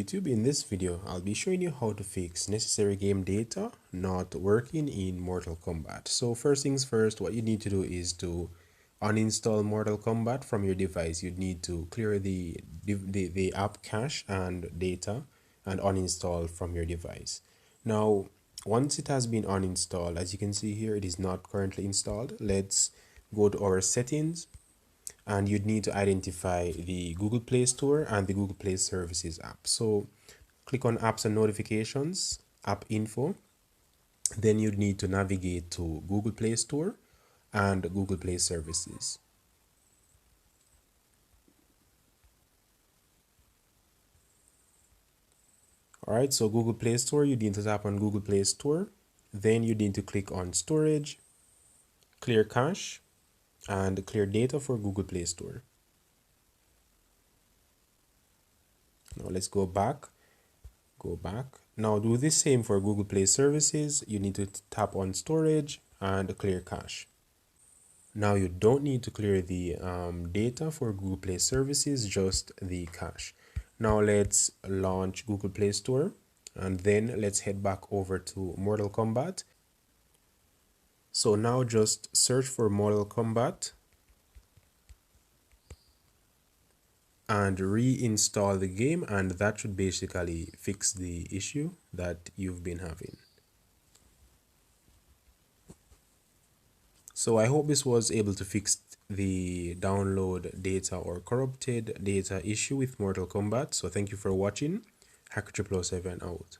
YouTube. In this video, I'll be showing you how to fix necessary game data not working in Mortal Kombat. So first things first, what you need to do is to uninstall Mortal Kombat from your device. You need to clear the app cache and data and uninstall from your device. Now, once it has been uninstalled, as you can see here, it is not currently installed. Let's go to our settings, and you'd need to identify the Google Play Store and the Google Play Services app. So click on Apps and Notifications, App Info. Then you'd need to navigate to Google Play Store and Google Play Services. Alright, so Google Play Store, you need to tap on Google Play Store. Then you need to click on Storage, Clear Cache, and Clear Data for Google Play Store. Now let's go back. Now do the same for Google Play Services. You need to tap on Storage and Clear Cache. Now you don't need to clear the data for Google Play Services, just the cache. Now let's launch Google Play Store, and then let's head back over to Mortal Kombat. So now just search for Mortal Kombat and reinstall the game, and that should basically fix the issue that you've been having. So I hope this was able to fix the download data or corrupted data issue with Mortal Kombat. So thank you for watching. Hacker 007 out.